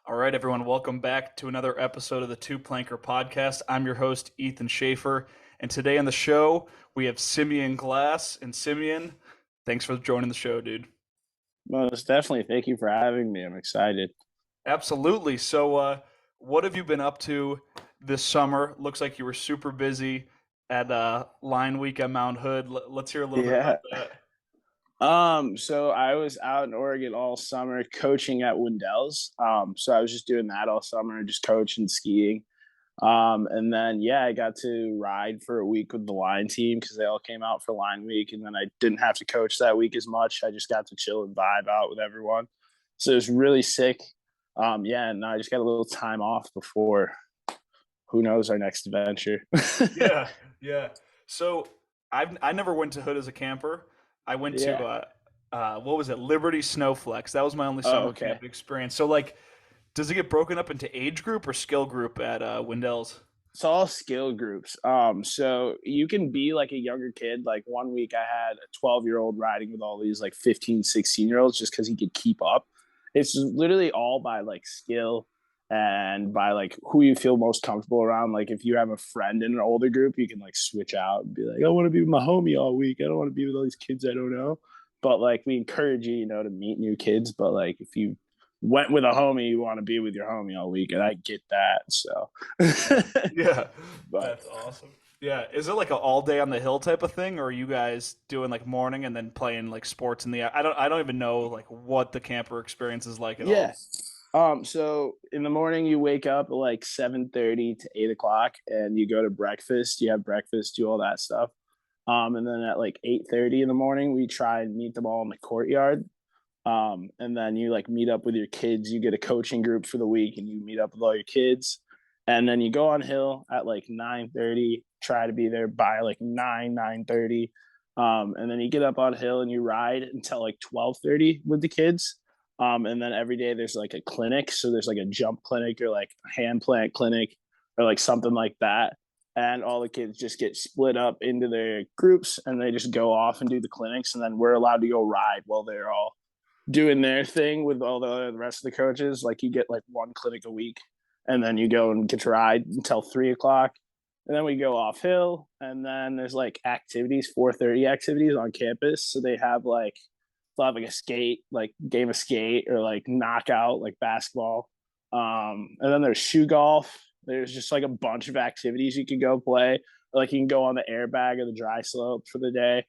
All right, everyone, welcome back to another episode of the Two Planker Podcast. I'm your host, Ethan Schaefer, and today on the show, we have Simeon Glas. And Simeon, thanks for joining the show, dude. Most definitely. Thank you for having me. I'm excited. Absolutely. So, what have you been up to this summer? Looks like you were super busy at Line Week at Mount Hood. Let's hear a little bit about Yeah. that. So I was out in Oregon all summer coaching at Windells. So I was just doing that all summer, just coaching, skiing. And then I got to ride for a week with the line team because they all came out for line week, and then I didn't have to coach that week as much. I just got to chill and vibe out with everyone. So it was really sick. And I just got a little time off before who knows our next adventure. Yeah, yeah. So I never went to Hood as a camper. I went to Yeah. what was it? Liberty Snowflex. That was my only Oh, summer okay. camp experience. So like, does it get broken up into age group or skill group at Windells? It's all skill groups. So you can be like a younger kid. Like one week I had a 12-year-old riding with all these like 15, 16-year-olds just because he could keep up. It's literally all by like skill and by like who you feel most comfortable around. Like if you have a friend in an older group, you can like switch out and be like, I want to be with my homie all week. I don't want to be with all these kids I don't know. But like we encourage you, to meet new kids. But like if you went with a homie, you want to be with your homie all week, and I get that. So, Yeah, but that's awesome. Yeah, is it like an all day on the hill type of thing, or are you guys doing like morning and then playing like sports in the? I don't even know like what the camper experience is like at all. yeah. So in the morning you wake up at like 7:30 to 8 o'clock, and you go to breakfast. You have breakfast, do all that stuff. And then at like 8:30 in the morning, we try and meet them all in the courtyard. And then you like meet up with your kids. You get a coaching group for the week, and you meet up with all your kids. And then you go on hill at like 9:30. Try to be there by like 9:30. And then you get up on hill and you ride until like 12:30 with the kids. And then every day there's like a clinic. So there's like a jump clinic or like a hand plant clinic or like something like that. And all the kids just get split up into their groups, and they just go off and do the clinics. And then we're allowed to go ride while they're all doing their thing with all the rest of the coaches. Like you get like one clinic a week, and then you go and get to ride until 3 o'clock. And then we go off hill, and then there's like activities, 4:30 activities on campus. So they'll have like a skate, like game of skate, or like knockout, like basketball. And then there's shoe golf. There's just like a bunch of activities you can go play. Like you can go on the airbag or the dry slope for the day.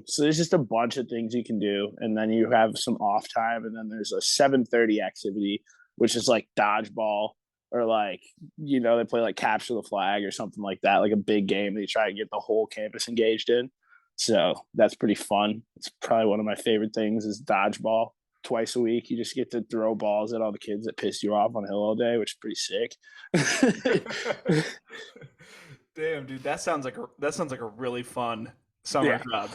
So there's just a bunch of things you can do, and then you have some off time, and then there's a 7:30 activity, which is like dodgeball, or like they play like capture the flag or something like that, like a big game they try to get the whole campus engaged in. So that's pretty fun. It's probably one of my favorite things is dodgeball. Twice a week, you just get to throw balls at all the kids that piss you off on hill all day, which is pretty sick. Damn, dude, that sounds like a really fun summer Yeah. job.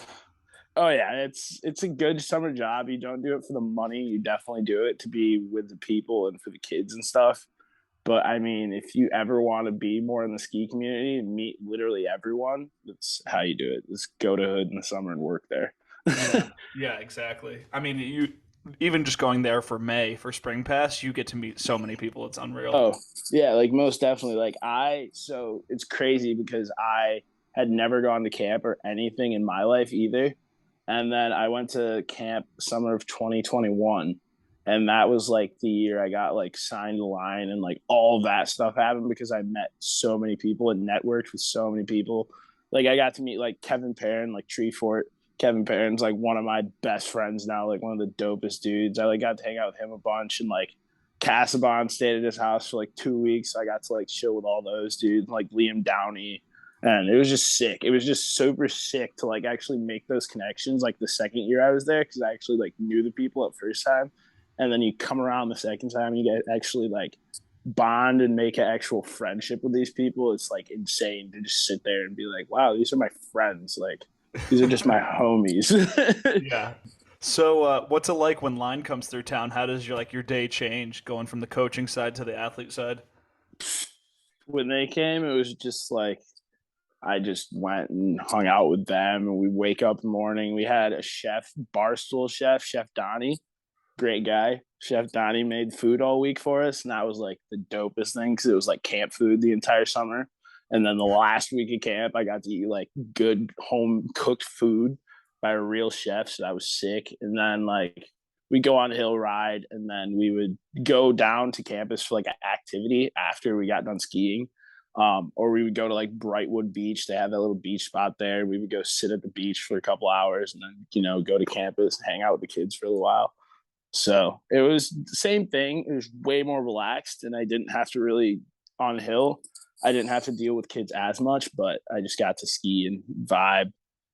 Oh yeah, it's a good summer job. You don't do it for the money. You definitely do it to be with the people and for the kids and stuff. But I mean, if you ever want to be more in the ski community and meet literally everyone, that's how you do it. Just go to Hood in the summer and work there. Yeah, yeah, exactly. I mean, you even just going there for May for Spring Pass, you get to meet so many people. It's unreal. Oh, yeah, like most definitely. So it's crazy because I had never gone to camp or anything in my life either. And then I went to camp summer of 2021. And that was like the year I got like signed to line, and like all that stuff happened because I met so many people and networked with so many people. Like I got to meet like Kevin Perrin, like Tree Fort. Kevin Perrin's like one of my best friends now, like one of the dopest dudes. I like got to hang out with him a bunch, and like Casabon stayed at his house for like 2 weeks. I got to like chill with all those dudes, like Liam Downey, and it was just sick. It was just super sick to like actually make those connections. Like the second year I was there, because I actually like knew the people at first time, and then you come around the second time, and you get actually like bond and make an actual friendship with these people. It's like insane to just sit there and be like, wow, these are my friends. Like these are just my homies. Yeah. So, what's it like when line comes through town? How does your day change going from the coaching side to the athlete side? When they came, it was just like I just went and hung out with them, and we wake up in the morning. We had a chef, Barstool chef, Chef Donnie, great guy. Chef Donnie made food all week for us, and that was like the dopest thing because it was like camp food the entire summer. And then the last week of camp, I got to eat like good home cooked food by a real chef, so that was sick. And then like we go on a hill ride, and then we would go down to campus for like an activity after we got done skiing. Or we would go to like Brightwood Beach. They have that little beach spot there. We would go sit at the beach for a couple hours and then, go to campus and hang out with the kids for a little while. So it was the same thing. It was way more relaxed, and I didn't have to really on hill. I didn't have to deal with kids as much, but I just got to ski and vibe.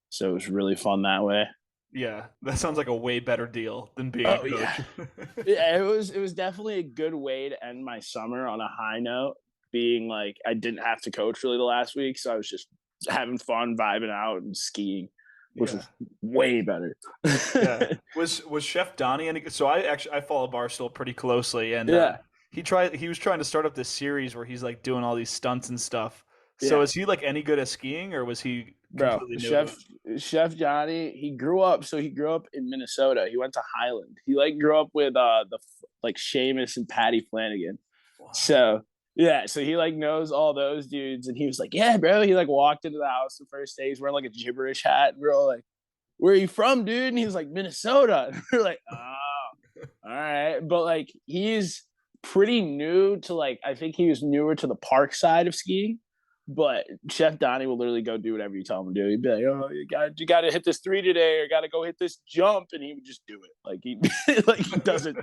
So it was really fun that way. Yeah, that sounds like a way better deal than being a Oh yeah. coach. Yeah, it was definitely a good way to end my summer on a high note, being like I didn't have to coach really the last week, so I was just having fun, vibing out and skiing, which Yeah. was way better. Yeah. Was Chef Donnie any good? So I follow Barstool pretty closely, and Yeah, he was trying to start up this series where he's like doing all these stunts and stuff. So yeah. is he like any good at skiing, or was he Bro, completely new to it? Chef Johnny, he grew up in Minnesota. He went to Highland. He like grew up with like Seamus and Patty Flanagan. Wow. So yeah, so he like knows all those dudes, and he was like, yeah, bro. He like walked into the house the first day. He's wearing like a gibberish hat, and we're all like, where are you from, dude? And he was like, Minnesota. And we're like, oh, all right. But like he's pretty new to like I think he was newer to the park side of skiing. But Chef Donnie will literally go do whatever you tell him to do. He'd be like, "Oh, you got to hit this three today, or got to go hit this jump," and he would just do it. Like he, like he doesn't,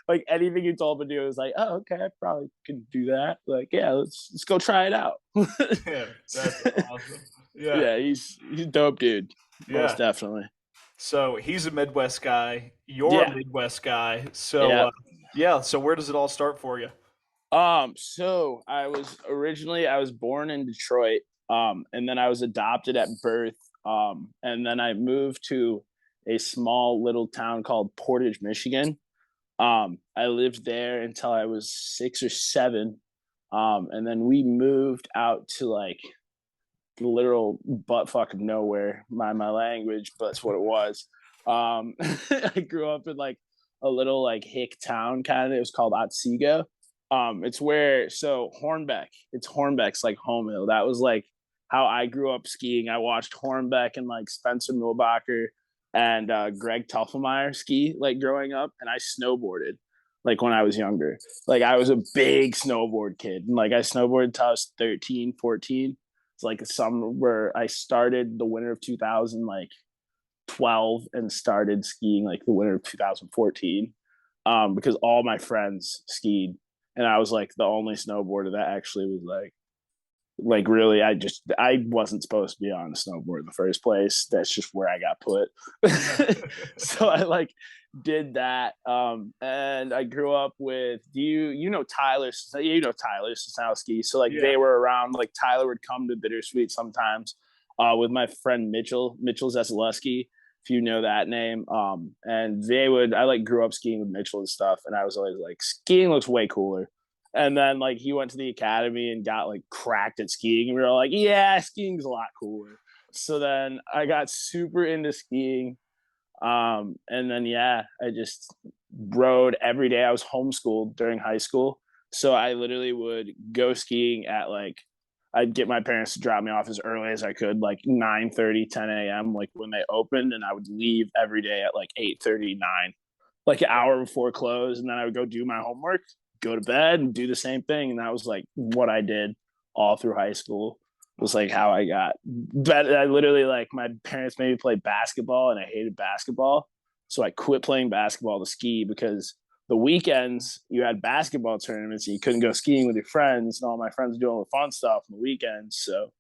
like anything you told him to do is like, "Oh, okay, I probably can do that." Like, yeah, let's go try it out. Yeah, that's awesome. Yeah, Yeah, he's a dope dude, most yeah. definitely. So he's a Midwest guy. You're a Yeah, Midwest guy. So yeah. yeah. So where does it all start for you? So I was born in Detroit, and then I was adopted at birth, and then I moved to a small little town called Portage, Michigan. I lived there until I was 6 or 7, and then we moved out to like the literal butt fuck of nowhere. Mind my language, but that's what it was. I grew up in like a little like hick town kind of. It was called Otsego. It's where so Hornbeck. It's Hornbeck's like home hill. That was like how I grew up skiing. I watched Hornbeck and like Spencer Milbacher and Greg Tuffelmeyer ski like growing up, and I snowboarded like when I was younger. Like I was a big snowboard kid, and like I snowboarded till I was 13, 14. It's like a summer where I started the winter of 2000, like 12, and started skiing like the winter of 2014, because all my friends skied, and I was like the only snowboarder that actually was like really I wasn't supposed to be on a snowboard in the first place. That's just where I got put. So I like did that, and I grew up with Tyler Sosnowski. So like Yeah. they were around. Like Tyler would come to Bittersweet sometimes, with my friend Mitchell Zaselewski, if you know that name. And I like grew up skiing with Mitchell and stuff, and I was always like, skiing looks way cooler. And then like he went to the academy and got like cracked at skiing, and we were all like, yeah, skiing's a lot cooler. So then I got super into skiing. And then yeah, I just rode every day. I was homeschooled during high school. So I literally would go skiing at like I'd get my parents to drop me off as early as I could, like 9:30, 10 a.m., like when they opened, and I would leave every day at like 8:39, like an hour before close, and then I would go do my homework, go to bed, and do the same thing. And that was like what I did all through high school. It was like how I got. But I literally like my parents made me play basketball, and I hated basketball, so I quit playing basketball to ski because the weekends you had basketball tournaments and you couldn't go skiing with your friends, and all my friends doing all the fun stuff on the weekends. So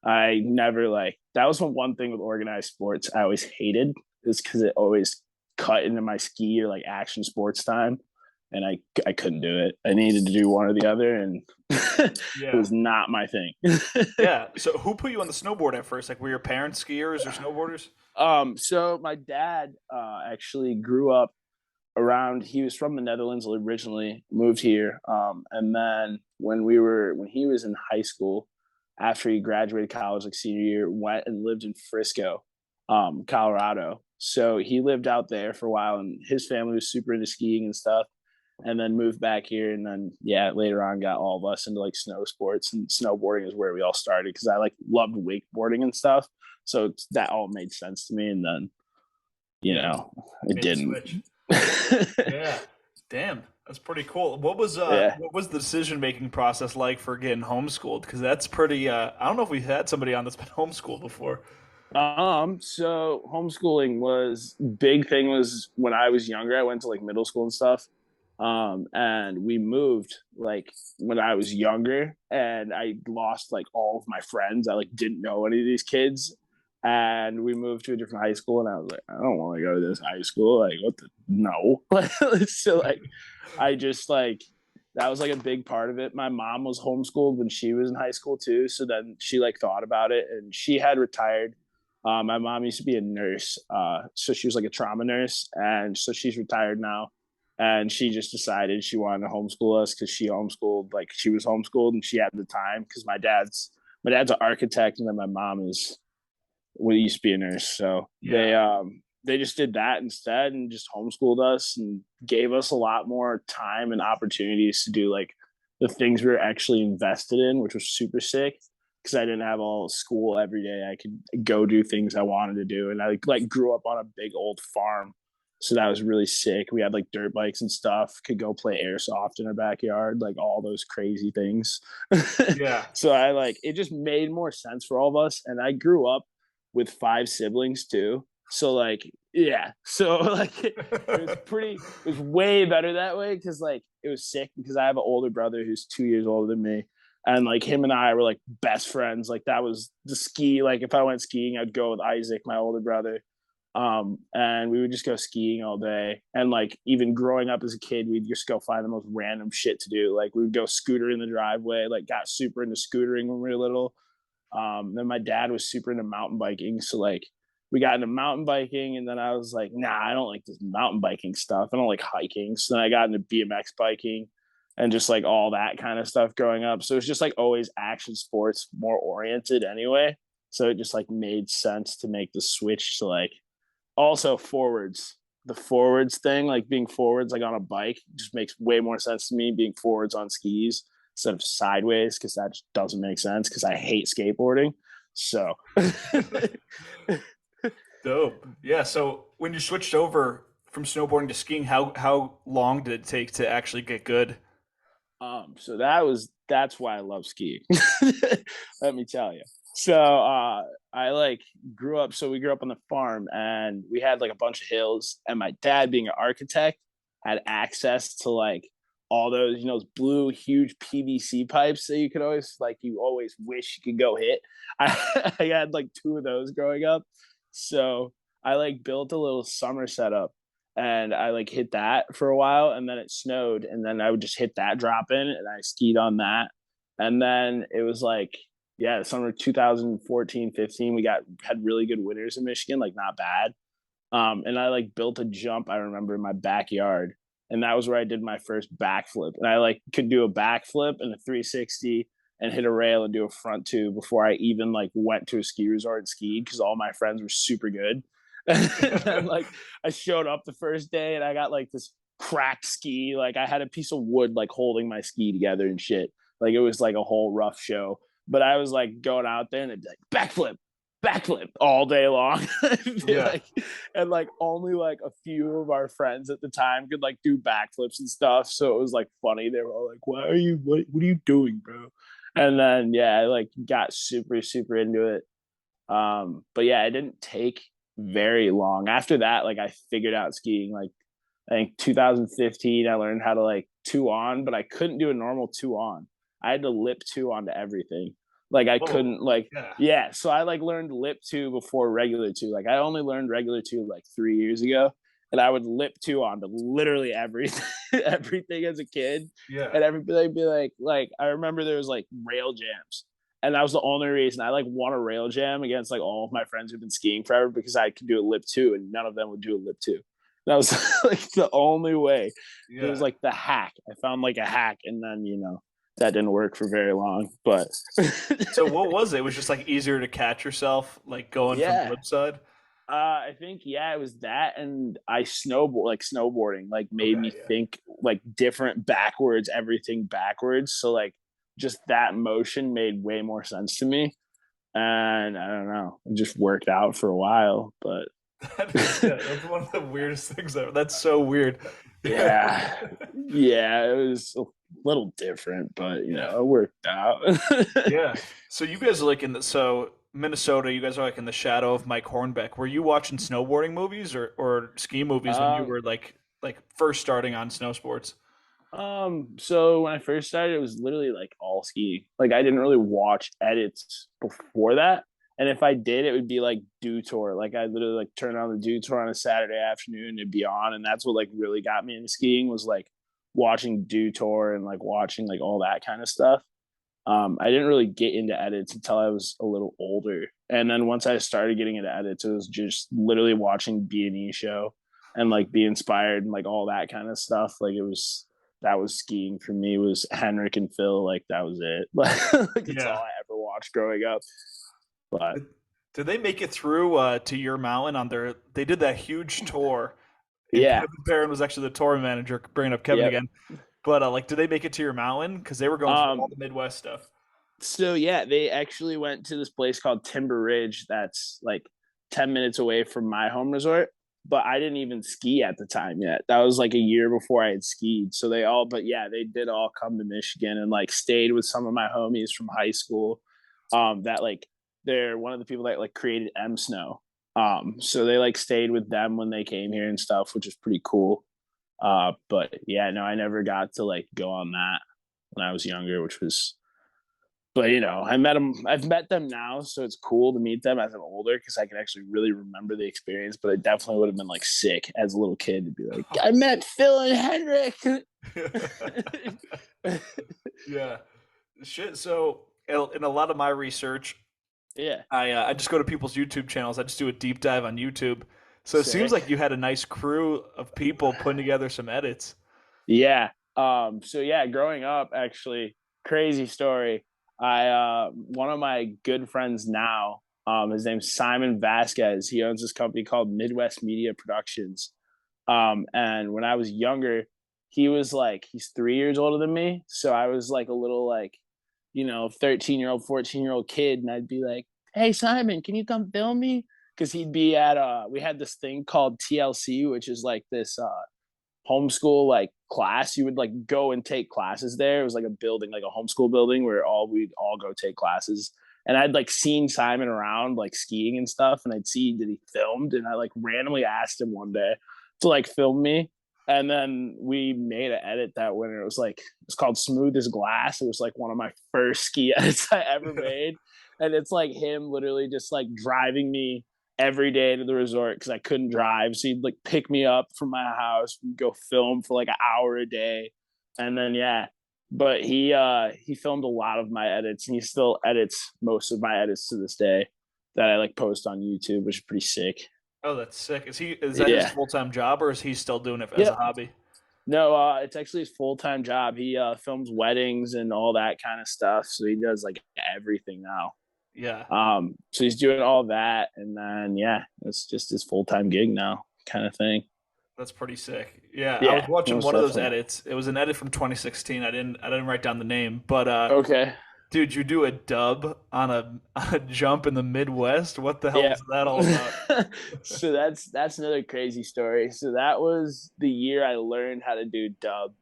I never like that was one thing with organized sports I always hated, is because it always cut into my ski or like action sports time, and I couldn't do it. I needed to do one or the other, and it Yeah. was not my thing. Yeah. So who put you on the snowboard at first? Like were your parents skiers or snowboarders? So my dad actually grew up around. He was from the Netherlands originally, moved here, and then when he was in high school, after he graduated college like senior year, went and lived in Frisco, Colorado, So he lived out there for a while, and his family was super into skiing and stuff. And then moved back here, and then later on got all of us into like snow sports, and snowboarding is where we all started because I like loved wakeboarding and stuff. So that all made sense to me, and then Yeah, it made the didn't. switch. Yeah. Damn, that's pretty cool. Yeah. What was the decision making process like for getting homeschooled? Because that's pretty I don't know if we've had somebody on that's been homeschooled before. So homeschooling was big thing was when I was younger, I went to like middle school and stuff. And we moved like when I was younger, and I lost like all of my friends. I like didn't know any of these kids. And we moved to a different high school, and I was like, I don't want to go to this high school. Like, what the no. So like I just like that was like a big part of it. My mom was homeschooled when she was in high school too. So then she like thought about it, and she had retired. My mom used to be a nurse, so she was like a trauma nurse, and so she's retired now. And she just decided she wanted to homeschool us because she homeschooled, like she was homeschooled, and she had the time. Because my dad's an architect, and then my mom is used to be a nurse, so Yeah. they just did that instead and just homeschooled us and gave us a lot more time and opportunities to do like the things we were actually invested in, which was super sick because I didn't have all school every day. I could go do things I wanted to do, and I like grew up on a big old farm, so that was really sick. We had like dirt bikes and stuff. Could go play airsoft in our backyard, like all those crazy things. Yeah. So I like it just made more sense for all of us, and I grew up with five siblings too. So like so like it was way better that way because like it was sick because I have an older brother who's 2 years older than me, and like him and I were like best friends. Like that was the ski. Like if I went skiing, I'd go with Isaac, my older brother, and we would just go skiing all day. And like even growing up as a kid, we'd just go find the most random shit to do. Like we would go scooter in the driveway. Like got super into scootering when we were little. Then my dad was super into mountain biking, so like we got into mountain biking, and then I was like, nah, I don't like this mountain biking stuff. I don't like hiking. So then I got into BMX biking and just like all that kind of stuff growing up. So it's just like always action sports more oriented anyway. So it just like made sense to make the switch to like also forwards. The forwards thing, like being forwards like on a bike, just makes way more sense to me. Being forwards on skis instead of sideways because that just doesn't make sense because I hate skateboarding. So Dope. Yeah. So when you switched over from snowboarding to skiing, how long did it take to actually get good? so that's why I love skiing. Let me tell you. So I like grew up. So we grew up on the farm, and we had like a bunch of hills. And my dad, being an architect, had access to like all those blue huge PVC pipes that you always wish you could go hit. I had like two of those growing up, so I like built a little summer setup, and I like hit that for a while, and then it snowed, and then I would just hit that drop in, and I skied on that. And then it was like, the summer of 2014, 15, we had really good winters in Michigan, like not bad. And I like built a jump, I remember, in my backyard. And that was where I did my first backflip. And I like could do a backflip and a 360 and hit a rail and do a front two before I even like went to a ski resort and skied because all my friends were super good. And then like I showed up the first day, and I got like this cracked ski. Like I had a piece of wood like holding my ski together and shit. Like it was like a whole rough show. But I was like going out there, and it'd be like backflip all day long. Yeah. Like, and like only like a few of our friends at the time could like do backflips and stuff. So it was like funny. They were all like, what are you doing, bro? And then I like got super, super into it. But it didn't take very long. After that, like I figured out skiing like I think 2015. I learned how to like two on, but I couldn't do a normal two on. I had to lip two onto everything. Like I Whoa. couldn't like Yeah. so I like learned lip two before regular two. Like I only learned regular two like 3 years ago, and I would lip two onto literally everything everything as a kid. Yeah. And everybody be like I remember there was like rail jams. And that was the only reason I like won a rail jam against like all of my friends who've been skiing forever because I could do a lip two and none of them would do a lip two. That was like the only way. It was Yeah. like the hack. I found like a hack, and then that didn't work for very long. But So what was it? It was just like easier to catch yourself, like going from the yeah, lip side. I think it was that, and I snowboarding like made me Okay, yeah. think like different backwards, everything backwards. So like just that motion made way more sense to me, and I don't know, it just worked out for a while. But That is, yeah, that's one of the weirdest things ever. That's so weird. Yeah. yeah, yeah, it was a little different, but Yeah. it worked out. Yeah. So you guys are like so Minnesota, you guys are like in the shadow of Mike Hornbeck. Were you watching snowboarding movies or ski movies when you um, were like first starting on snow sports? so when I first started, it was literally like all ski. Like I didn't really watch edits before that. And if I did, it would be like Dew Tour. Like I literally like turn on the Dew Tour on a Saturday afternoon, it'd be on. And that's what like really got me into skiing was like watching Dew Tour and like watching like all that kind of stuff. I didn't really get into edits until I was a little older. And then once I started getting into edits, it was just literally watching B&E show and like be inspired and like all that kind of stuff. Like it was that was skiing for me was Henrik and Phil. Like that was it. Like it's all Yeah. I ever watched growing up. But Did they make it through to your mountain on their? They did that huge tour, and yeah, Kevin Perrin was actually the tour manager. Bringing up Kevin yep. again, but like, did they make it to your mountain? Because they were going through all Um, the Midwest stuff. so yeah, they actually went to this place called Timber Ridge that's like 10 minutes away from my home resort. But I didn't even ski at the time yet. That was like a year before I had skied. So but yeah, they did all come to Michigan and like stayed with some of my homies from high school. That like they're one of the people that like created M Snow. So they like stayed with them when they came here and stuff, which is pretty cool. But yeah, no, I never got to like go on that when I was younger, which was but I met them. I've met them now, so it's cool to meet them as I'm older because I can actually really remember the experience. But I definitely would have been like sick as a little kid to be like, I met Phil and Henrik. Yeah, shit. So in a lot of my research, Yeah, I just go to people's YouTube channels. I just do a deep dive on YouTube. So it seems sick. like you had a nice crew of people putting together some edits. Yeah. So yeah, growing up, actually, crazy story. I one of my good friends now, his name's Simon Vasquez. He owns this company called Midwest Media Productions. And when I was younger, he's 3 years older than me. So I was like a little like, 13-year-old, 14-year-old kid. And I'd be like, hey, Simon, can you come film me? Because he'd be at, we had this thing called TLC, which is like this homeschool like class. You would like go and take classes there. It was like a building, like a homeschool building where we'd all go take classes. And I'd like seen Simon around like skiing and stuff, and I'd see that he filmed, and I like randomly asked him one day to like film me. And then we made an edit that winter. It's called Smooth as Glass. It was like one of my first ski edits I ever made. And it's like him literally just like driving me every day to the resort because I couldn't drive. So he'd like pick me up from my house, we'd go film for like an hour a day. And then but he filmed a lot of my edits and he still edits most of my edits to this day that I like post on YouTube, which is pretty sick. Oh, that's sick. Is that his Yeah. full-time job or is he still doing it as a Yep. hobby? No, it's actually his full time job. He films weddings and all that kind of stuff. So he does like everything now. Yeah, So he's doing all that, and then it's just his full time gig now, kind of thing. that's pretty sick. Yeah, I was Yeah, watching most one of those definitely. edits. It was an edit from 2016. I didn't write down the name, but Okay. dude, you do a dub on a jump in the Midwest. What the hell Yeah. is that all about? So that's another crazy story. So that was the year I learned how to do dub.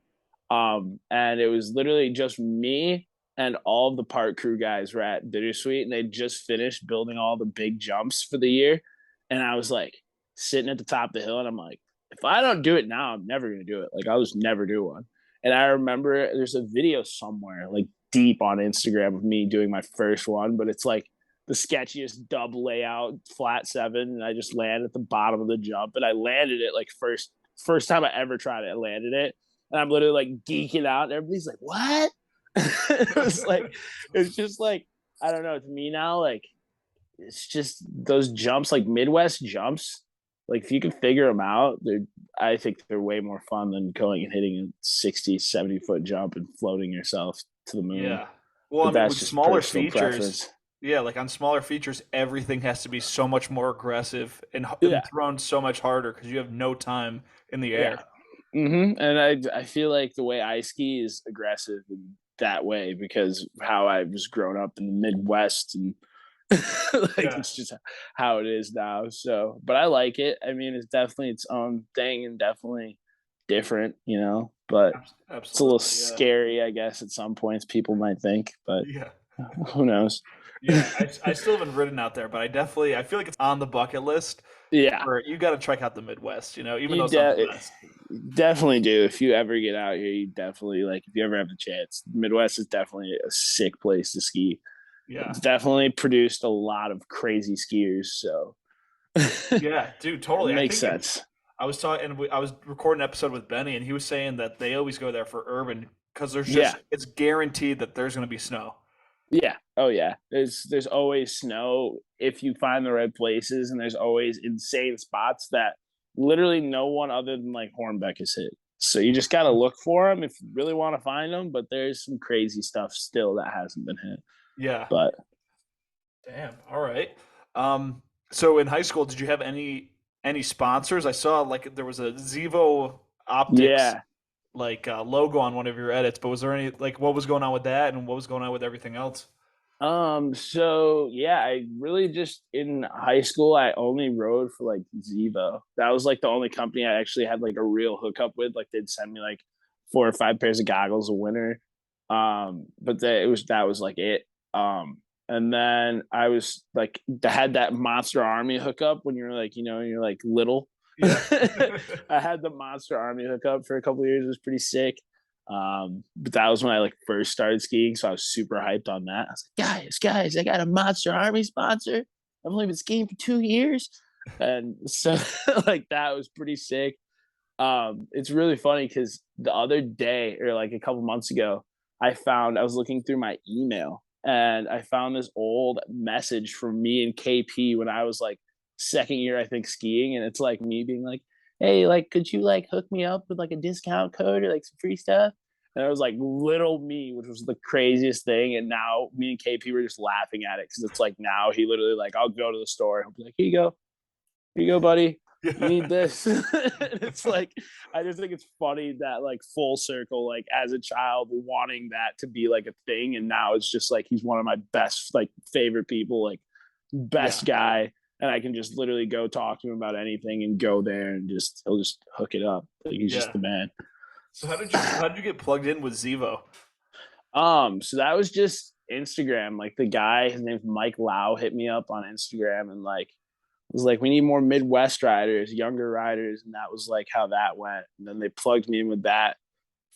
And it was literally just me and all of the park crew guys were at Bittersweet, and they just finished building all the big jumps for the year. And I was like sitting at the top of the hill, and I'm like, if I don't do it now, I'm never gonna do it. Like I'll just never do one. And I remember there's a video somewhere, like deep on Instagram of me doing my first one, but it's like the sketchiest dub layout, flat seven, and I just landed at the bottom of the jump, and I landed it like first time I ever tried it, I landed it, and I'm literally like geeking out, and everybody's like, "What?" It's just like I don't know. To me now, like it's just those jumps, like Midwest jumps. Like if you can figure them out, I think they're way more fun than going and hitting a 60, 70 foot jump and floating yourself to the moon. Yeah. Well, I But mean, that's with just smaller personal features, preference. Yeah, like on smaller features, everything has to be so much more aggressive and Yeah, thrown so much harder because you have no time in the yeah. air. And I feel like the way I ski is aggressive in that way because how I was grown up in the Midwest and like Yeah, it's just how it is now. So, but I like it. I mean, it's definitely its own thing and definitely different, but it's a little absolutely. Yeah, scary, I guess, at some points people might think, but yeah, who knows? yeah. I still haven't ridden out there, but I feel like it's on the bucket list Yeah, where you got to check out the Midwest. Even you though it's not the best. definitely do. If you ever get out here, you definitely like. If you ever have the chance, Midwest is definitely a sick place to ski. Yeah, It's definitely produced a lot of crazy skiers, so it yeah, dude, totally. I makes think sense. I was talking, and I was recording an episode with Benny, and he was saying that they always go there for urban because Yeah, it's guaranteed that there's going to be snow. yeah, oh yeah. There's always snow if you find the right places, and there's always insane spots that literally no one other than like Hornbeck has hit. So you just got to look for them if you really want to find them. But there's some crazy stuff still that hasn't been hit. Yeah. But Damn. All right. So in high school, did you have any sponsors? I saw like there was a Zevo Optics yeah, logo on one of your edits, but was there any like what was going on with that and what was going on with everything else? so yeah, I really just in high school I only rode for like Zevo. That was like the only company I actually had like a real hookup with. Like they'd send me like 4 or 5 pairs of goggles a winter. But that was like it. And then I was like had that Monster Army hookup when you're like, you're like little. Yeah. I had the Monster Army hookup for a couple of years. It was pretty sick. But that was when I like first started skiing, so I was super hyped on that. I was like, guys, I got a Monster Army sponsor. I've only been skiing for 2 years, and so like that was pretty sick. It's really funny because the other day or like a couple months ago, I was looking through my email and I found this old message from me and KP when I was like second year, I think, skiing, and it's like me being like, "Hey, like, could you like hook me up with like a discount code or like some free stuff?" And it was like little me, which was the craziest thing. And now me and KP were just laughing at it because it's like now he literally like I'll go to the store and he'll be like, here you go, buddy. You Yeah. need this. It's like I just think it's funny that like full circle, like as a child wanting that to be like a thing, and now it's just like he's one of my best like favorite people, like Yeah. best guy, and I can just literally go talk to him about anything and go there and just he'll just hook it up. Like he's just Yeah. the man. So how did you get plugged in with Zevo? So that was just Instagram. Like the guy, his name's Mike Lau, hit me up on Instagram and like was like, we need more Midwest riders, younger riders, and that was like how that went. And then they plugged me in with that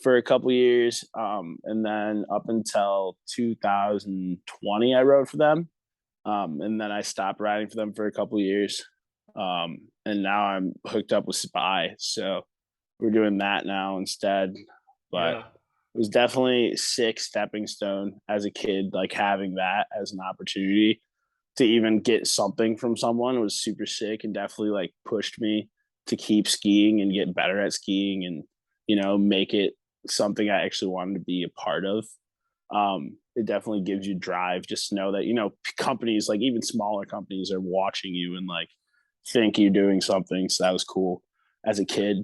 for a couple years, and then up until 2020, I rode for them, and then I stopped riding for them for a couple years, and now I'm hooked up with Spy, so we're doing that now instead. But Yeah. it was definitely sick stepping stone as a kid, like having that as an opportunity to even get something from someone was super sick and definitely like pushed me to keep skiing and get better at skiing and make it something I actually wanted to be a part of. It definitely gives you drive just to know that companies like even smaller companies are watching you and like think you're doing something. So that was cool as a kid,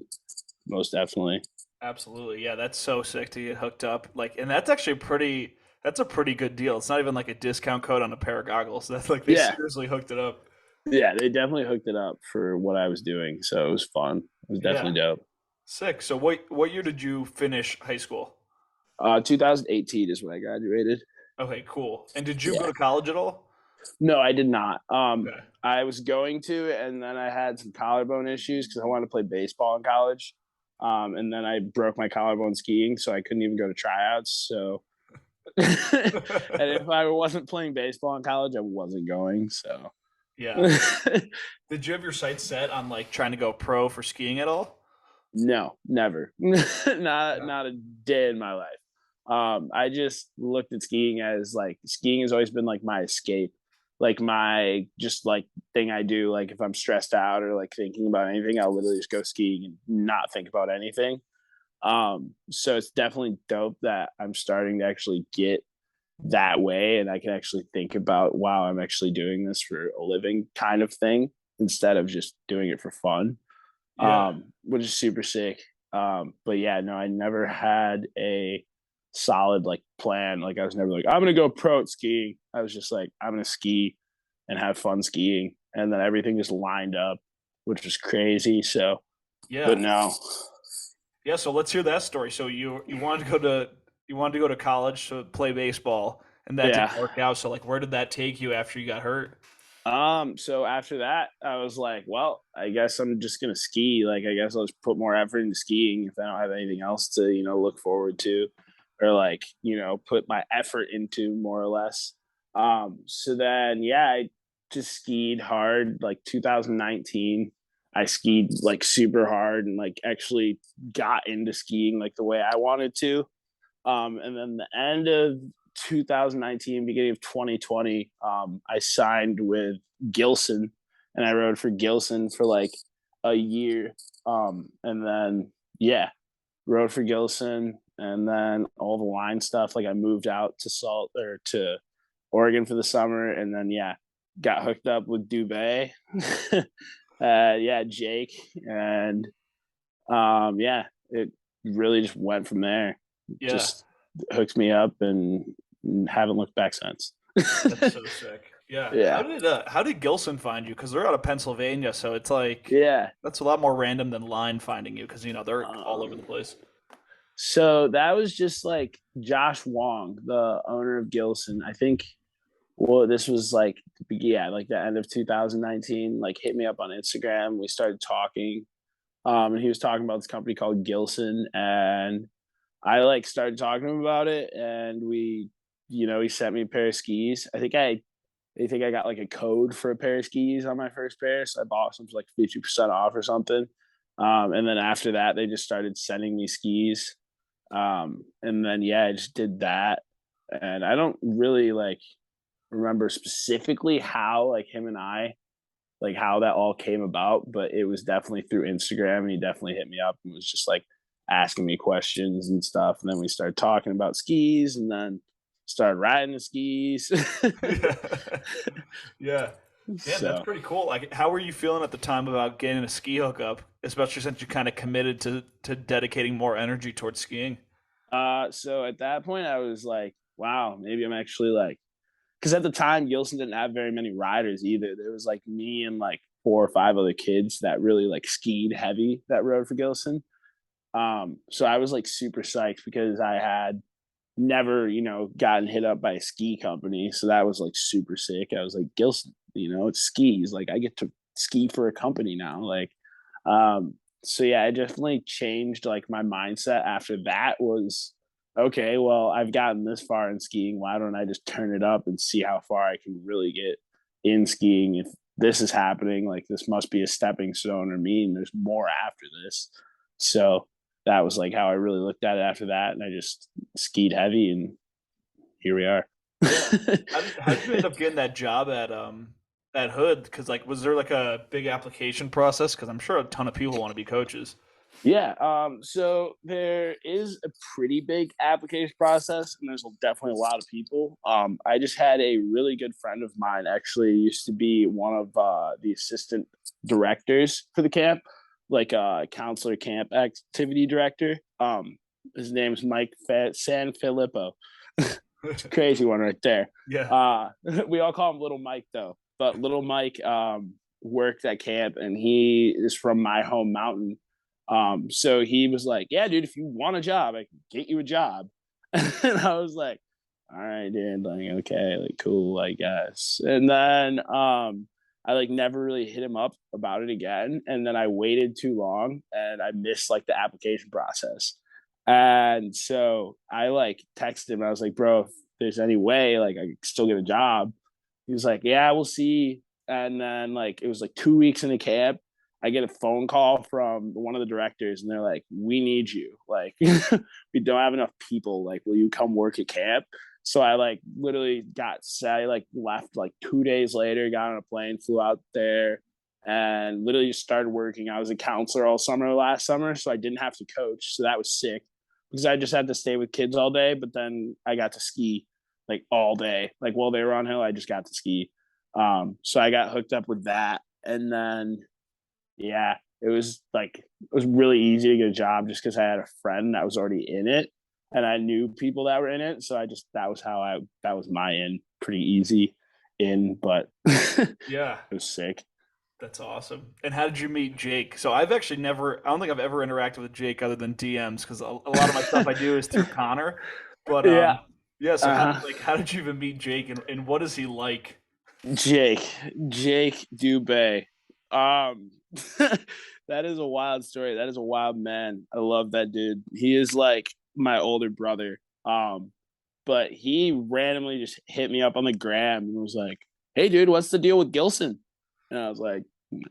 most definitely. Absolutely. Yeah, that's so sick to get hooked up. Like, and that's actually that's a pretty good deal. It's not even like a discount code on a pair of goggles. That's like they Yeah, seriously hooked it up. yeah, they definitely hooked it up for what I was doing, so it was fun. It was Yeah. definitely dope. Sick. So what year did you finish high school? 2018 is when I graduated. Okay, cool. And did you go Yeah. to college at all? No, I did not. Okay. I was going to, and then I had some collarbone issues because I wanted to play baseball in college. And then I broke my collarbone skiing, so I couldn't even go to tryouts. So, and if I wasn't playing baseball in college, I wasn't going. So, Yeah. Did you have your sights set on like trying to go pro for skiing at all? no, never, not Yeah. not a day in my life. I just looked at skiing as like skiing has always been like my escape, like my just like thing I do. Like if I'm stressed out or like thinking about anything, I'll literally just go skiing and not think about anything. So it's definitely dope that I'm starting to actually get that way, and I can actually think about, wow, I'm actually doing this for a living kind of thing instead of just doing it for fun, Yeah. which is super sick. But yeah, no, I never had a solid like plan. Like I was never like, I'm gonna go pro at skiing. I was just like, I'm gonna ski and have fun skiing, and then everything just lined up, which was crazy. So, but Yeah. no, Yeah, so let's hear that story. So you wanted to go to college to play baseball, and that yeah. didn't work out. So like, where did that take you after you got hurt? So after that, I was like, well, I guess I'm just gonna ski. Like, I guess I'll just put more effort into skiing if I don't have anything else to, look forward to, or like, put my effort into more or less. So then, yeah, I just skied hard. Like 2019, I skied like super hard and like actually got into skiing like the way I wanted to. And then the end of 2019, beginning of 2020, I signed with Gilson, and I rode for Gilson for like a year. And then yeah, rode for Gilson, and then all the line stuff. Like I moved out to Salt or to Oregon for the summer, and then yeah, got hooked up with Dube. Yeah, Jake, and yeah, it really just went from there. Yeah, Just hooked me up and haven't looked back since. that's so sick. Yeah, Yeah. how did Gilson find you? Because they're out of Pennsylvania, so it's like Yeah. that's a lot more random than Line finding you because they're all over the Um, place. so that was just like Josh Wong, the owner of Gilson. I think, well, this was like, yeah, like the end of 2019, like hit me up on Instagram. We started talking. And he was talking about this company called Gilson, and I like started talking to him about it, and he sent me a pair of skis. I think I got like a code for a pair of skis on my first pair, so I bought some for like 50% off or something. And then after that, they just started sending me skis. And then yeah, I just did that, and I don't really like remember specifically how like him and I like how that all came about, but it was definitely through Instagram, and he definitely hit me up and was just like asking me questions and stuff. And then we started talking about skis, and then started riding the skis. Yeah. Damn, that's So pretty cool. Like, how were you feeling at the time about getting a ski hookup, especially since you kind of committed to dedicating more energy towards skiing? so at that point I was like, wow, maybe I'm actually like, because at the time Gilson didn't have very many riders either. There was like me and like 4 or 5 other kids that really like skied heavy that rode for Gilson. So I was like super psyched because I had never, gotten hit up by a ski company. So that was like super sick. I was like, Gilson, it's skis. Like I get to ski for a company now. Like, so yeah, I definitely changed like my mindset after that was, okay, well, I've gotten this far in skiing. Why don't I just turn it up and see how far I can really get in skiing? If this is happening, like this must be a stepping stone or mean there's more after this. So that was like how I really looked at it after that. And I just skied heavy, and here we are. Yeah. How did you end up getting that job at Hood? Because like, was there like a big application process? Because I'm sure a ton of people want to be coaches. Yeah. So there is a pretty big application process, and there's definitely a lot of people. I just had a really good friend of mine actually used to be one of the assistant directors for the camp, like counselor camp activity director. His name's Mike San Filippo. It's a crazy one right there. Yeah. We all call him Little Mike though, but Little Mike worked at camp, and he is from my home mountain. So he was like, "Yeah, dude, if you want a job, I can get you a job." And I was like, "All right, dude, like okay, like cool, I guess." And then I like never really hit him up about it again. And then I waited too long, and I missed like the application process. And so I like texted him. I was like, "Bro, if there's any way like I could still get a job." He was like, "Yeah, we'll see." And then like it was like 2 weeks in the camp, I get a phone call from one of the directors, and they're like, "We need you. Like, we don't have enough people. Like, will you come work at camp?" So I like literally I like left like 2 days later, got on a plane, flew out there, and literally just started working. I was a counselor all summer last summer, so I didn't have to coach. So that was sick because I just had to stay with kids all day. But then I got to ski. like all day. Like while they were on hill, I just got to ski. So I got hooked up with that, and then yeah, it was really easy to get a job just because I had a friend that was already in it, and I knew people that were in it. So I just that was my in pretty easy in, but it Yeah. was sick. That's awesome. And how did you meet Jake? So I've actually never, I don't think I've ever interacted with Jake other than DMs because a lot of my stuff I do is through Connor. But Yeah. yeah. So Uh-huh. how did you even meet Jake, and what is he like? Jake, Jake Dube. Um, that is a wild story. That is a wild man. I love that dude. He is like my older brother. But he randomly just hit me up on the gram and was like, "Hey, dude, what's the deal with Gilson?" And I was like,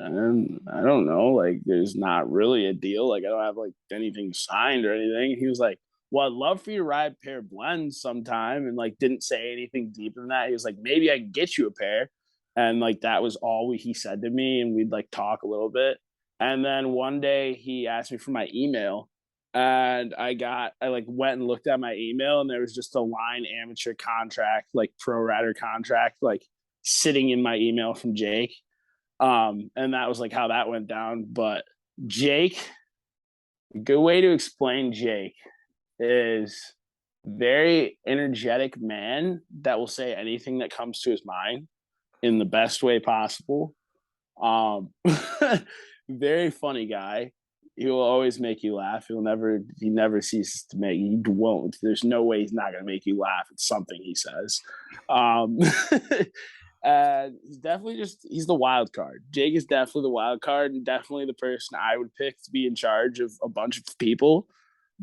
I don't know. Like, there's not really a deal. Like, I don't have like anything signed or anything. And he was like, well, I'd love for you to ride a pair of blends sometime. And like, didn't say anything deeper than that. He was like, maybe I can get you a pair. And like, that was all he said to me. And we'd like talk a little bit. And then one day he asked me for my email. And I like went and looked at my email, and there was just a line amateur contract, like pro rider contract, like sitting in my email from Jake. And that was like how that went down. But Jake, a good way to explain Jake is very energetic man that will say anything that comes to his mind in the best way possible. Um, very funny guy. He will always make you laugh. He never ceases to make he won't. There's no way he's not gonna make you laugh. It's something he says. Um and he's definitely he's the wild card. Jake is definitely the wild card and definitely the person I would pick to be in charge of a bunch of people.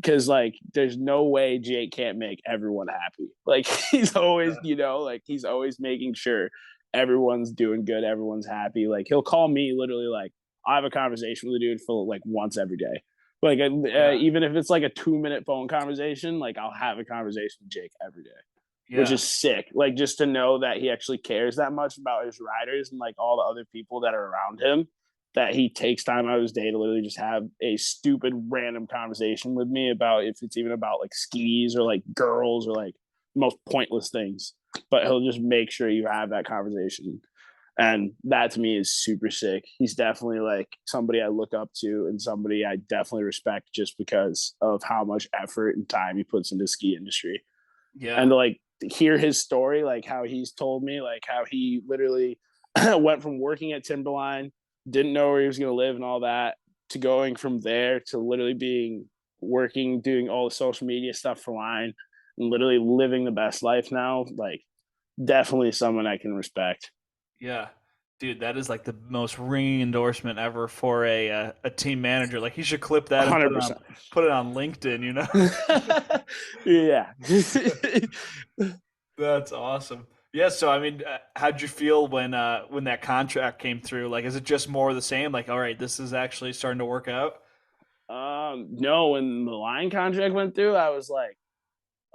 Because like there's no way Jake can't make everyone happy. Like he's always, like he's always making sure everyone's doing good, everyone's happy. Like he'll call me literally like I have a conversation with a dude for like once every day. Like Yeah. even if it's like a 2 minute phone conversation, like I'll have a conversation with Jake every day, which Yeah. is sick. Like just to know that he actually cares that much about his riders and like all the other people that are around him, that he takes time out of his day to literally just have a stupid random conversation with me about if it's even about like skis or like girls or like most pointless things. But he'll just make sure you have that conversation. And that to me is super sick. He's definitely like somebody I look up to and somebody I definitely respect just because of how much effort and time he puts into the ski industry. Yeah. And to like hear his story, like how he's told me, like how he literally went from working at Timberline, didn't know where he was going to live and all that, to going from there to literally being working, doing all the social media stuff for Line, and literally living the best life now. Like, definitely someone I can respect. Yeah. Dude, that is like the most ringing endorsement ever for a team manager. Like he should clip that and 100%. put it on LinkedIn, you know? Yeah. That's awesome. Yeah, so I mean, how'd you feel when that contract came through? Like, is it just more of the same? Like, all right, this is actually starting to work out. No, when the Line contract went through, I was like,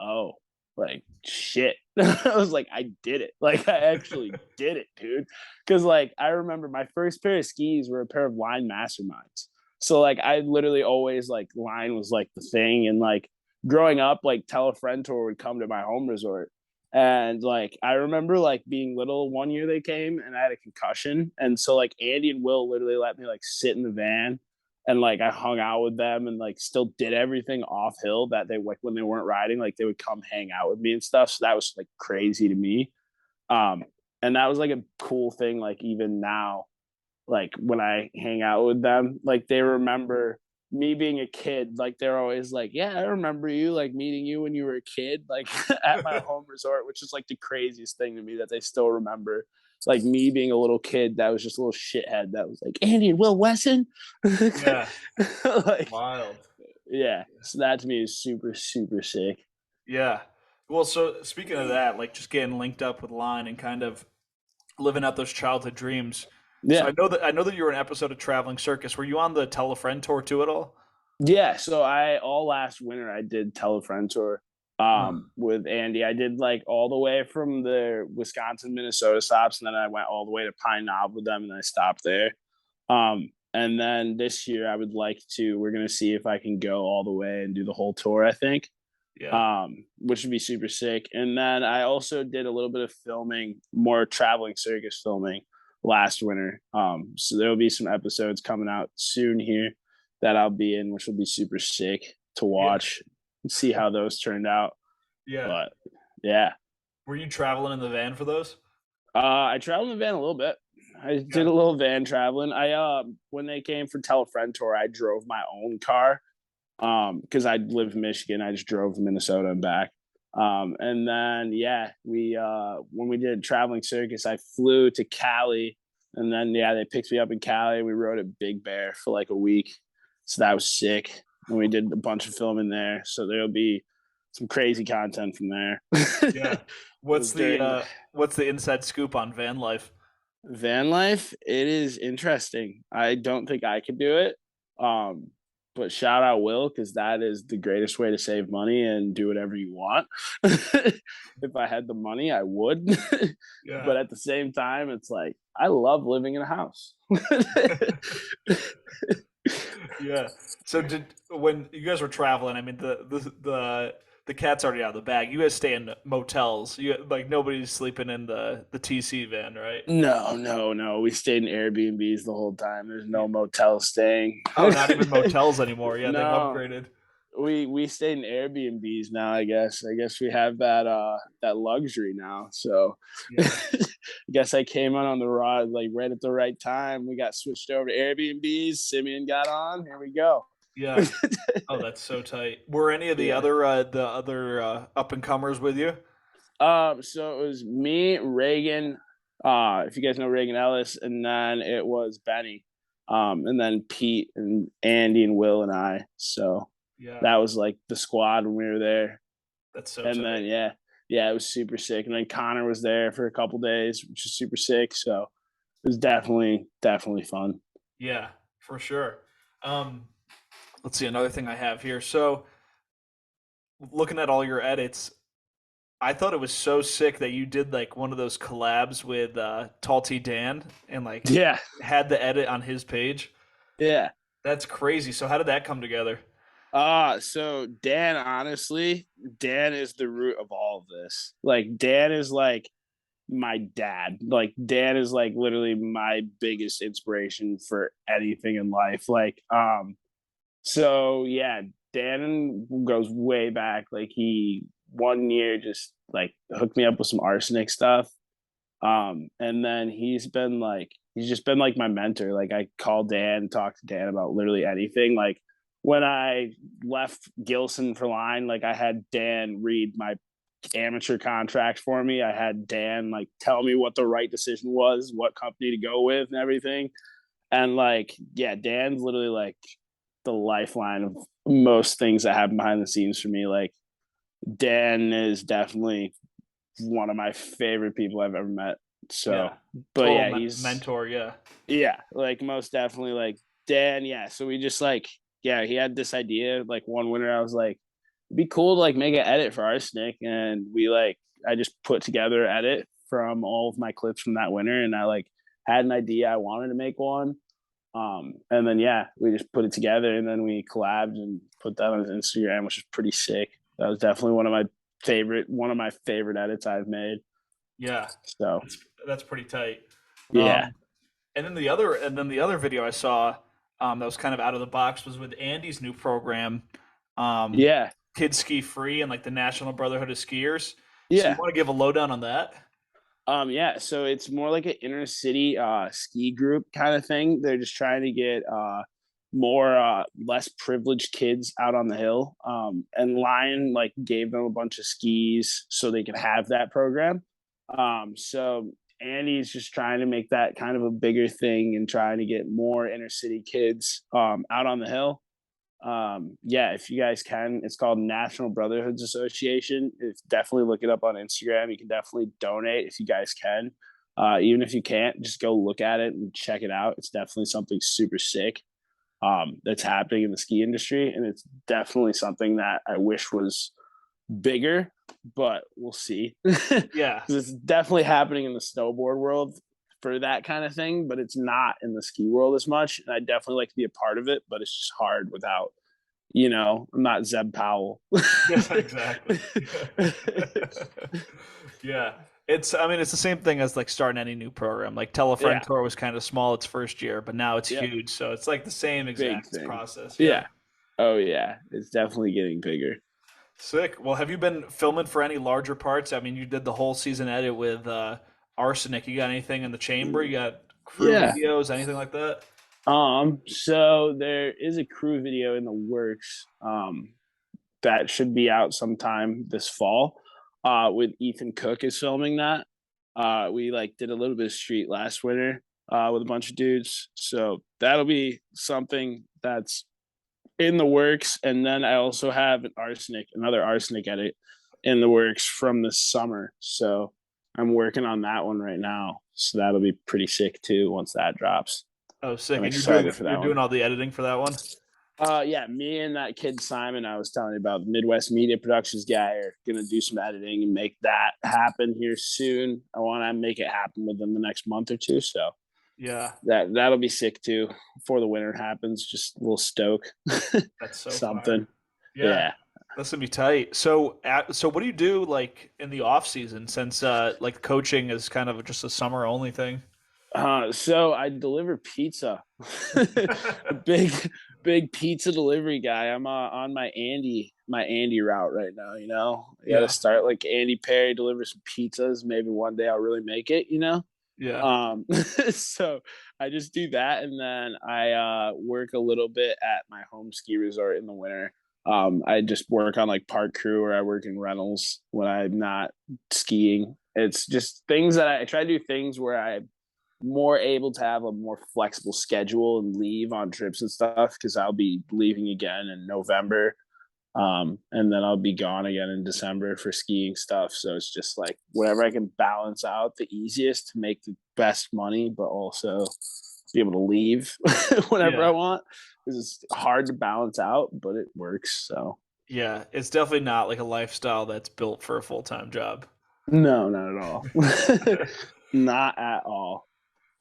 oh, like shit. I was like, I did it. Like, I actually did it, dude. Because, like, I remember my first pair of skis were a pair of Line Masterminds. So, like, I literally always, like, Line was like the thing. And, like, growing up, like, Tell a Friend Tour would come to my home resort. And, like, I remember, like, being little one year they came and I had a concussion. And so, like, Andy and Will literally let me, like, sit in the van and like I hung out with them and like still did everything off hill that they like when they weren't riding, like they would come hang out with me and stuff. So that was like crazy to me. Um, and that was like a cool thing. Like even now, like when I hang out with them, like they remember me being a kid. Like they're always like, "Yeah, I remember you, like meeting you when you were a kid, like at my home resort," which is like the craziest thing to me that they still remember. Like me being a little kid that was just a little shithead that was like Andy and Will Wesson. Yeah, Like, wild. yeah. So that to me is super, super sick. Yeah. Well, so speaking of that, like just getting linked up with Line and kind of living out those childhood dreams. So Yeah. I know that you were an episode of Traveling Circus. Were you on the Tell a Friend tour too at all? Yeah, so I all last winter I did Tell a Friend tour with Andy. I did like all the way from the Wisconsin Minnesota stops, and then I went all the way to Pine Knob with them, and then I stopped there. And then this year I would like to. We're gonna see if I can go all the way and do the whole tour. I think. Yeah. which would be super sick. And then I also did a little bit of filming, more traveling circus filming last winter. So there will be some episodes coming out soon here that I'll be in, which will be super sick to Yeah. watch and see how those turned out. Yeah. But yeah, Were you traveling in the van for those? I traveled in the van a little bit. I did Yeah. a little van traveling. I when they came for Tell a Friend tour, I drove my own car. Because I live in Michigan, I just drove to Minnesota and back. And then yeah, we when we did traveling circus, I flew to Cali, and then yeah, they picked me up in Cali. We rode at Big Bear for like a week, so that was sick. And we did a bunch of filming there, so there'll be some crazy content from there. Yeah. It was during What's the inside scoop on van life? van life. It is interesting. I don't think I could do it. Um, but shout out Will, because that is the greatest way to save money and do whatever you want. If I had the money, I would. Yeah. But at the same time, it's like I love living in a house. Yeah. So did when you guys were traveling, I mean the cat's already out of the bag. You guys stay in motels. You like nobody's sleeping in the TC van, right? No, no, no. We stayed in Airbnbs the whole time. There's Yeah. no motel staying. Oh, not even motels anymore. Yeah, they've No, upgraded. we stayed in Airbnbs now, I guess. I guess we have that luxury now. So Yeah. I guess I came on the rod like right at the right time. We got switched over to Airbnbs. Simeon got on. Here we go. Yeah. Oh, that's so tight. Were any of Yeah. the other up and comers with you? So it was me, Reagan, if you guys know Reagan Ellis, and then it was Benny. And then Pete and Andy and Will and I. So Yeah. that was like the squad when we were there. That's so And tight. then yeah, it was super sick. And then Connor was there for a couple days, which was super sick. So it was definitely fun. Yeah, for sure. Um, let's see another thing I have here. So looking at all your edits, I thought it was so sick that you did like one of those collabs with Tall T Dan and like Yeah, had the edit on his page. yeah. That's crazy. So how did that come together? So Dan, honestly, Dan is the root of all of this. Like Dan is like my dad. Like Dan is like literally my biggest inspiration for anything in life. Like so yeah, Dan goes way back. Like he one year just like hooked me up with some Arsenic stuff. And then he's just been like my mentor. Like I call Dan, talk to Dan about literally anything. Like when I left Gilson for line, like I had Dan read my amateur contract for me. I had Dan like tell me what the right decision was, what company to go with and everything. And like, yeah, Dan's literally like the lifeline of most things that happen behind the scenes for me. Like Dan is definitely one of my favorite people I've ever met. So, Yeah. but Total yeah, he's mentor, yeah. yeah, like most definitely like Dan. Yeah, so we just like yeah, he had this idea. Like one winter, I was like, it'd be cool to like make an edit for Arsenic, and we like I just put together an edit from all of my clips from that winter, and I like had an idea I wanted to make one. And then yeah, we just put it together, and then we collabed and put that on his Instagram, which is pretty sick. That was definitely one of my favorite edits I've made. Yeah. So That's pretty tight. yeah, And then the other video I saw that was kind of out of the box was with Andy's new program, um, yeah, Kids Ski Free and like the National Brotherhood of Skiers. So you yeah. want to give a lowdown on that? Yeah, so it's more like an inner city ski group kind of thing. They're just trying to get more less privileged kids out on the hill. And Lion like gave them a bunch of skis so they could have that program. So Andy's just trying to make that kind of a bigger thing and trying to get more inner city kids out on the hill. Yeah, if you guys can, it's called National Brotherhoods Association. It's definitely look it up on Instagram. You can definitely donate if you guys can. Even if you can't, just go look at it and check it out. It's definitely something super sick that's happening in the ski industry, and it's definitely something that I wish was bigger, but we'll see. Because Yeah. it's definitely happening in the snowboard world for that kind of thing, but it's not in the ski world as much. And I definitely like to be a part of it, but it's just hard without I'm not Zeb Powell. Yeah, exactly. Yeah. I mean, it's the same thing as like starting any new program. Like Tell a Friend Yeah. Tour was kind of small its first year, but now it's Yep. huge. So it's like the same Big exact thing. process. Yeah. Yeah. Oh yeah. It's definitely getting bigger. Sick. Well, have you been filming for any larger parts? I mean, you did the whole season edit with Arsenic. You got anything in the chamber? You got crew Yeah. videos, anything like that? So there is a crew video in the works. That should be out sometime this fall. With Ethan Cook is filming that. We like did a little bit of street last winter with a bunch of dudes. So that'll be something that's in the works. And then I also have another arsenic edit in the works from this summer. So I'm working on that one right now. So that'll be pretty sick too once that drops. Oh, sick. I'm And excited for you're that doing one. all the editing for that one? Yeah, me and that kid Simon I was telling you about, the Midwest Media Productions guy, are gonna do some editing and make that happen here soon. I want to make it happen within the next month or two. So Yeah. that'll be sick too before the winter happens. Just a little stoke, That's so fire. something. Yeah. Yeah. That's gonna be tight. So what do you do like in the off season since like coaching is kind of just a summer only thing? So I deliver pizza. A big pizza delivery guy. I'm on my Andy route right now. I got to Yeah. start like Andy Perry, deliver some pizzas. Maybe one day I'll really make it. Yeah. Um, so I just do that, and then I work a little bit at my home ski resort in the winter. I just work on like park crew, or I work in rentals when I'm not skiing. It's just things that I try to do things where I'm more able to have a more flexible schedule and leave on trips and stuff, because I'll be leaving again in November. And then I'll be gone again in December for skiing stuff. So it's just like whatever I can balance out the easiest to make the best money, but also be able to leave whenever Yeah. I want. Because it's hard to balance out, but it works. So Yeah. It's definitely not like a lifestyle that's built for a full-time job. no, not at all. Not at all.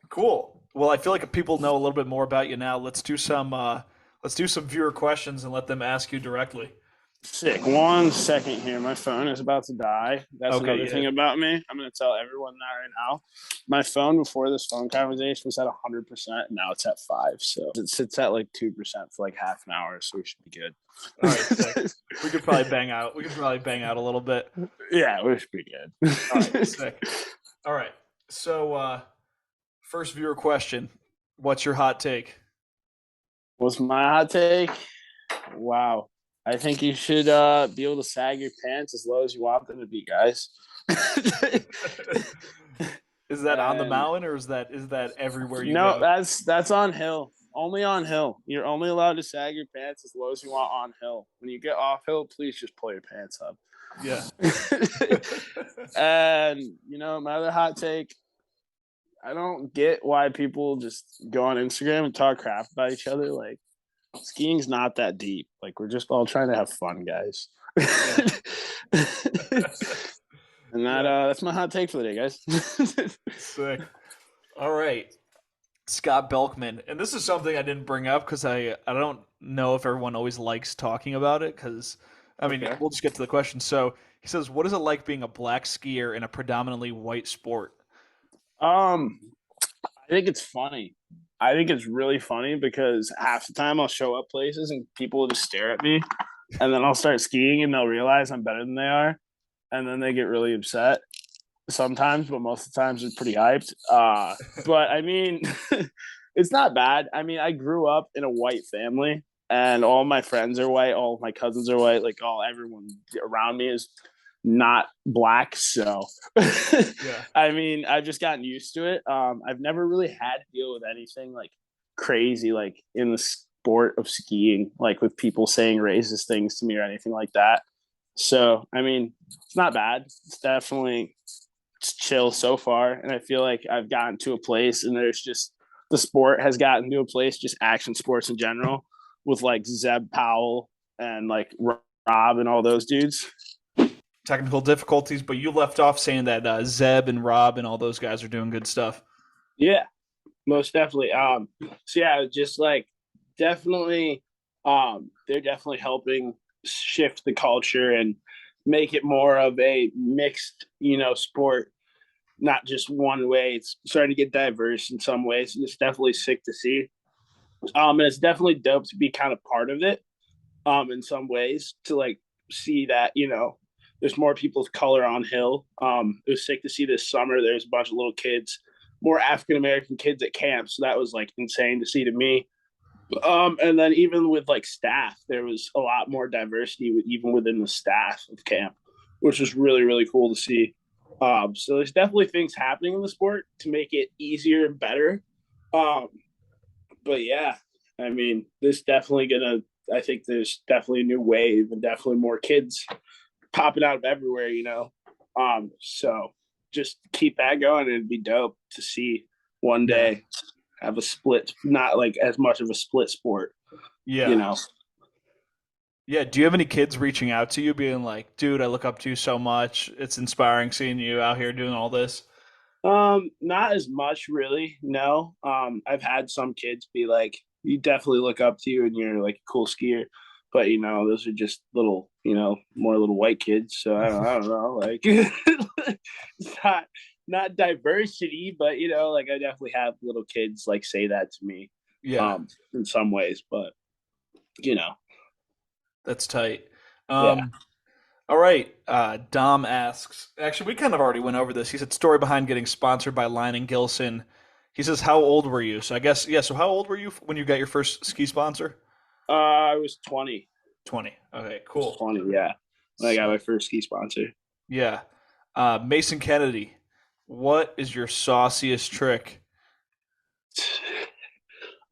Cool. Well, I feel like people know a little bit more about you now. Let's do some viewer questions and let them ask you directly. Sick. 1 second here. My phone is about to die. That's Okay, another yeah. thing about me. I'm going to tell everyone that right now. My phone before this phone conversation was at 100%. And now it's at 5. So it sits at like 2% for like half an hour. So we should be All right, sick. good. We could probably bang out. We could probably bang out a little bit. Yeah, we should be All right, good. sick. All right. So, first viewer question. What's your hot take? What's my hot take? Wow. I think you should be able to sag your pants as low as you want them to be, guys. Is that on the And mountain or is that everywhere you no, go? that's on hill. Only on hill. You're only allowed to sag your pants as low as you want on hill. When you get off hill, please just pull your pants up. Yeah. And my other hot take, I don't get why people just go on Instagram and talk crap about each other. Like, skiing's not that deep. Like, we're just all trying to have fun, guys. Yeah. And Yeah. that's my hot take for the day, guys. Sick. All right. Scott Belkman. And this is something I didn't bring up because I don't know if everyone always likes talking about it because, I mean, Okay. we'll just get to the question. So he says, what is it like being a black skier in a predominantly white sport? Um, I think it's funny. I think it's really funny because half the time I'll show up places and people will just stare at me, and then I'll start skiing and they'll realize I'm better than they are, and then they get really upset sometimes, but most of the times they're pretty hyped. But I mean, it's not bad. I mean, I grew up in a white family, and all my friends are white, all my cousins are white, like everyone around me is not black. So Yeah. I mean, I've just gotten used to it. I've never really had to deal with anything like crazy, like in the sport of skiing, like with people saying racist things to me or anything like that. So I mean, it's not bad. It's chill so far, and I feel like I've gotten to a place, and there's just the sport has gotten to a place, just action sports in general, with like Zeb Powell and like Rob and all those dudes. Technical difficulties, but you left off saying that Zeb and Rob and all those guys are doing good stuff. Yeah, most definitely. So yeah, just like definitely They're definitely helping shift the culture and make it more of a mixed, sport, not just one way. It's starting to get diverse in some ways, and it's definitely sick to see. And it's definitely dope to be kind of part of it. In some ways, to like see that there's more people of color on hill. It was sick to see this summer. There's a bunch of little kids, more African American kids at camp, so that was like insane to see to me. And then even with like staff, there was a lot more diversity even within the staff of camp, which was really really cool to see. So there's definitely things happening in the sport to make it easier and better. Um, but yeah, I mean, this definitely gonna. I think there's definitely a new wave and definitely more kids popping out of everywhere. So just keep that going. And it'd be dope to see one Yeah. day have a split, not like as much of a split sport. You Yeah. know, Yeah. Do you have any kids reaching out to you being like, dude, I look up to you so much. It's inspiring seeing you out here doing all this? not as much really. No. I've had some kids be like, "You definitely look up to you, and you're like a cool skier." But those are just little, more little white kids. So I don't know. Like, it's not diversity, but like I definitely have little kids like say that to me, Yeah. in some ways. But you know, That's tight. yeah. Um, all right. Dom asks, actually, we kind of already went over this. He said, story behind getting sponsored by Line and Gilson. He says, how old were you? So I guess, yeah. So how old were you when you got your first ski sponsor? I was 20. 20. Okay, I was cool. 20. Yeah, when I got So, my first ski sponsor. yeah. Mason Kennedy, what is your sauciest trick?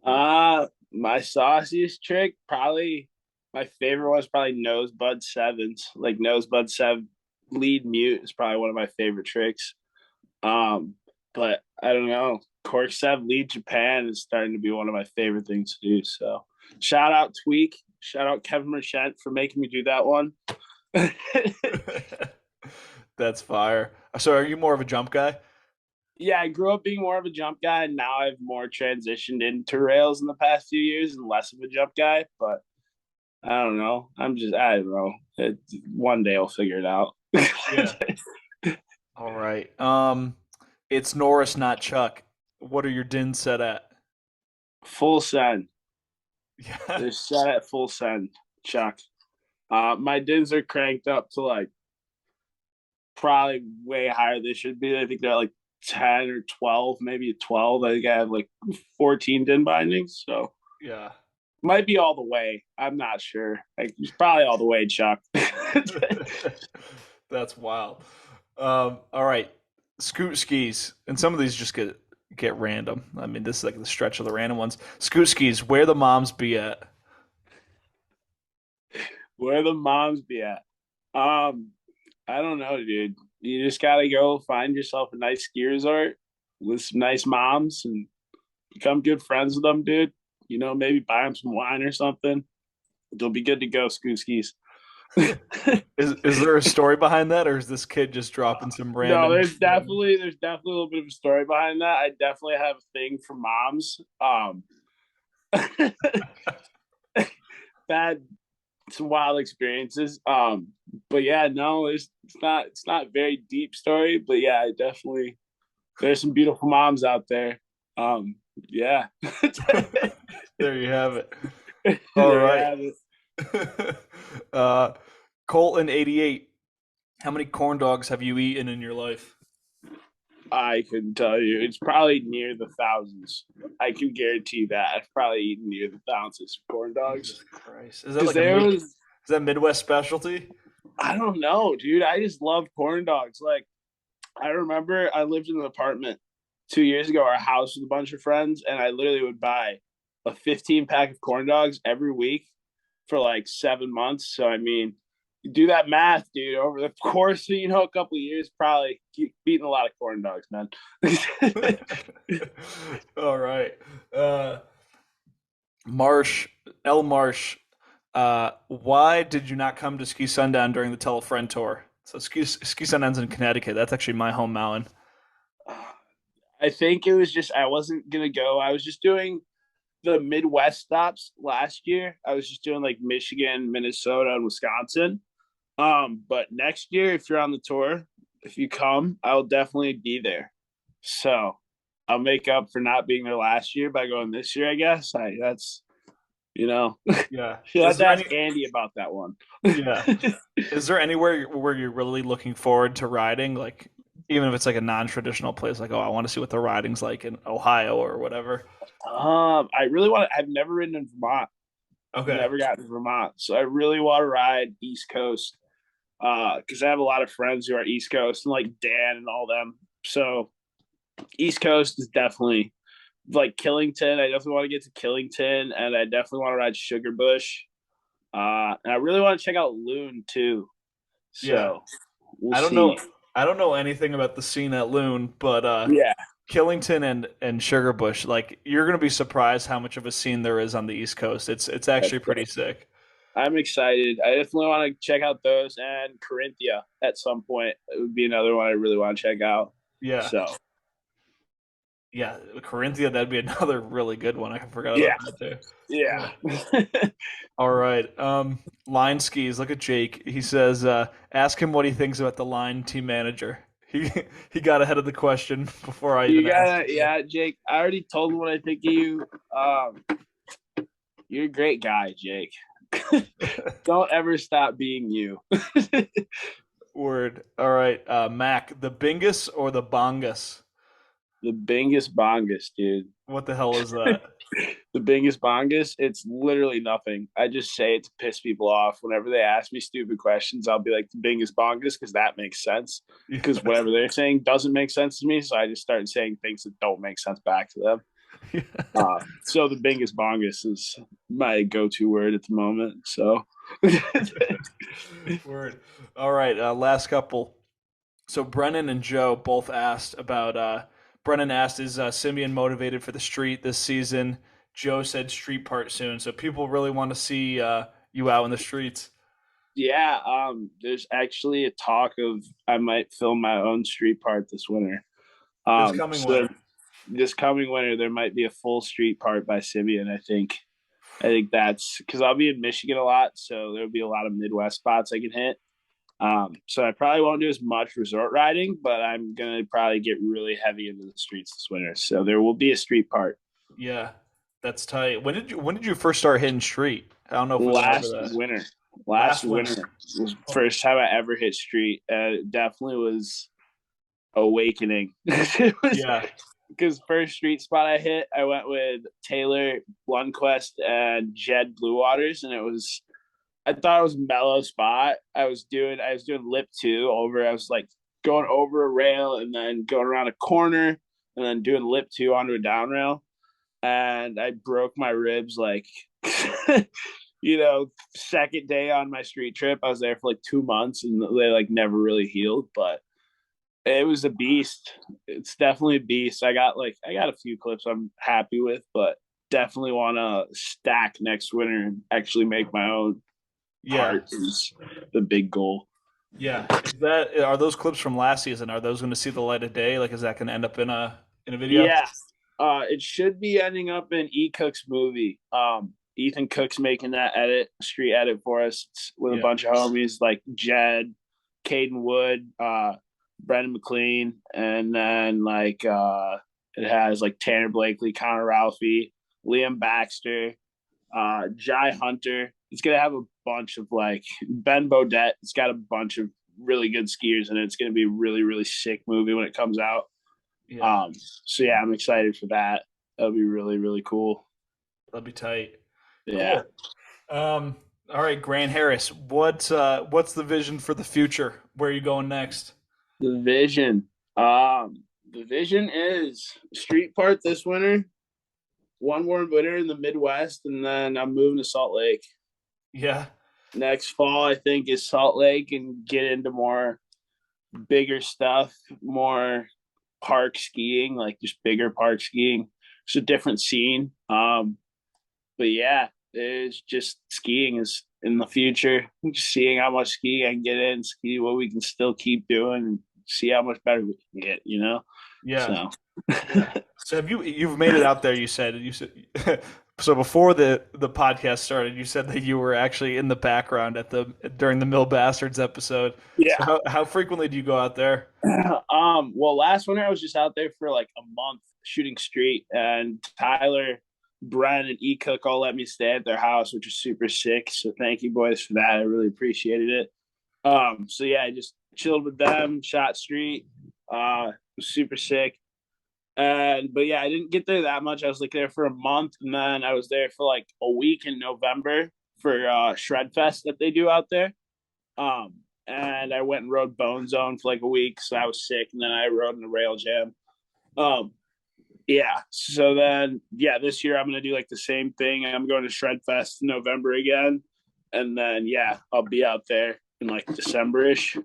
My sauciest trick, probably my favorite was probably nosebud sevens. Like nosebud seven lead mute is probably one of my favorite tricks. Um, but I don't know. Cork seven lead Japan is starting to be one of my favorite things to do. So shout out Tweak, shout out Kevin Merchant for making me do that one. That's fire. So are you more of a jump guy? Yeah, I grew up being more of a jump guy, and now I've more transitioned into rails in the past few years and less of a jump guy. But I don't know. I don't know. One day I'll figure it out. Yeah. All right. It's Norris, not Chuck. What are your dins set at? Full send. Yeah. They're set at full send, Chuck. My dins are cranked up to like probably way higher they should be. I think they're like 10 or 12, maybe 12. I think I have like 14 din bindings. So Yeah. might be all the way. I'm not sure. Like it's probably all the way, Chuck. That's wild. All right. Scoot skis. And some of these just get random. I mean, this is like the stretch of the random ones. Scoot skis, where the moms be at? Where the moms be at? Um, I don't know, dude. You just gotta go find yourself a nice ski resort with some nice moms and become good friends with them, dude. Maybe buy them some wine or something. They'll be good to go, skooskies. Is there a story behind that, or is this kid just dropping some No, random? there's definitely a little bit of a story behind that. I definitely have a thing for moms. Bad some wild experiences. But yeah, no, it's not a very deep story, but yeah, I definitely there's some beautiful moms out there. Yeah. There you have it. All There you right. have it. uh, Colton 88. How many corn dogs have you eaten in your life? I can tell you, it's probably near the thousands. I can guarantee that I've probably eaten near the thousands of corn dogs Jesus Christ. Is that because like a there mid? Is was that Midwest specialty? I don't know, dude. I just love corn dogs. Like I remember I lived in an apartment 2 years ago, our house with a bunch of friends, and I literally would buy a 15 pack of corn dogs every week for like 7 months. So I mean, you do that math, dude. Over the course of a couple of years, probably beating a lot of corn dogs, man. All right. Uh, Marsh, L. Marsh, why did you not come to Ski Sundown during the Tell a Friend tour? So Ski Sundown's in Connecticut. That's actually my home mountain. I think it was just I wasn't gonna go. I was just doing the Midwest stops last year. I was just doing like Michigan, Minnesota, and Wisconsin. But next year, if you're on the tour, if you come, I'll definitely be there. So I'll make up for not being there last year by going this year, I guess. That's Yeah. you'll Is have to there ask any? Andy about that one. Yeah. Is there anywhere where you're really looking forward to riding? Like, even if it's like a non-traditional place, like, oh, I want to see what the riding's like in Ohio or whatever. I really want to. I've never ridden in Vermont. I've Okay. never gotten to Vermont, so I really want to ride East Coast. Because I have a lot of friends who are East Coast and like Dan and all them. So East Coast is definitely like Killington. I definitely want to get to Killington, and I definitely want to ride Sugarbush. And I really want to check out Loon too. Yeah. So we'll I don't see. know. I don't know anything about the scene at Loon, but Yeah, Killington and Sugarbush, like you're gonna be surprised how much of a scene there is on the East Coast. It's actually pretty sick. I'm excited. I definitely want to check out those and Corinthia at some point. It would be another one I really want to check out. Yeah. So Yeah. Corinthia, that'd be another really good one. I forgot yeah, about that too. yeah. Yeah. All right. Line skis. Look at Jake. He says, ask him what he thinks about the line team manager. He he got ahead of the question before I even You asked gotta, it. yeah, Jake. I already told him what I think of you. You're a great guy, Jake. Don't ever stop being you. Word. All right. Mac, the Bingus or the Bongus? The Bingus Bongus, dude. What the hell is that? The Bingus Bongus, it's literally nothing. I just say it to piss people off. Whenever they ask me stupid questions, I'll be like, the Bingus Bongus, because that makes sense. Because Yeah. whatever they're saying doesn't make sense to me. So I just started saying things that don't make sense back to them. Yeah. So the Bingus Bongus is my go to word at the moment. So Word. All right. Last couple. So Brennan and Joe both asked about. Brennan asked, "Is Simeon motivated for the street this season?" Joe said, "Street part soon." So people really want to see you out in the streets yeah, there's actually a talk of I might film my own street part this winter. this coming So winter. this coming winter there might be a full street part by Simeon. I think that's because I'll be in Michigan a lot, so there'll be a lot of Midwest spots I can hit. So I probably won't do as much resort riding, but I'm gonna probably get really heavy into the streets this winter. So there will be a street part. Yeah, that's tight. When did you first start hitting street? I don't know if we went over Last that. winter, last Last winter. winter was Oh, first time I ever hit street. It definitely was awakening. It was yeah. because first street spot I hit, I went with Taylor Lundquist and Jed Blue Waters, and it was I thought it was a mellow spot. I was doing lip two over. I was like going over a rail and then going around a corner and then doing lip two onto a down rail, and I broke my ribs like second day on my street trip. I was there for like 2 months and they like never really healed, but it was a beast. It's definitely a beast. I got a few clips I'm happy with, but definitely want to stack next winter and actually make my own Yeah. part is the big goal. Yeah. Are those clips from last season? Are those going to see the light of day? Like, is that going to end up in a video? Yeah. It should be ending up in E Cook's movie. Ethan Cook's making that street edit for us with a Yeah. bunch of homies like Jed, Caden Wood, Brendan McLean, and then it has like Tanner Blakely, Connor Ralphie, Liam Baxter, Jai Hunter. It's gonna have a bunch of like Ben Bodette. It's got a bunch of really good skiers in it. It's gonna be a really, really sick movie when it comes out. Yeah. Um, so yeah, I'm excited for that. That'll be really, really cool. That'd be tight. Yeah. Cool. All right, Grant Harris. What's the vision for the future? Where are you going next? The vision. The vision is street part this winter, one more winter in the Midwest, and then I'm moving to Salt Lake. Yeah. Next fall, I think, is Salt Lake and get into more bigger stuff, more park skiing, like just bigger park skiing. It's a different scene. But yeah, it's just skiing is in the future. Just seeing how much skiing I can get in, ski what we can still keep doing, and see how much better we can get. Yeah. So Yeah. So you've made it out there? You said so before the podcast started. You said that you were actually in the background at the during the Mill Bastards episode. Yeah. So how frequently do you go out there? Well, last winter I was just out there for like a month shooting street, and Tyler, Brent, and E Cook all let me stay at their house, which was super sick. So thank you boys for that. I really appreciated it. So yeah, I just chilled with them, shot street. It was super sick. And but yeah, I didn't get there that much. I was like there for a month, and then I was there for like a week in November for Shred Fest that they do out there. Um, and I went and rode Bone Zone for like a week, so I was sick, and then I rode in the Rail Jam. Um, yeah. So then, yeah, this year I'm gonna do like the same thing. I'm going to Shred Fest in November again, and then yeah, I'll be out there in like December-ish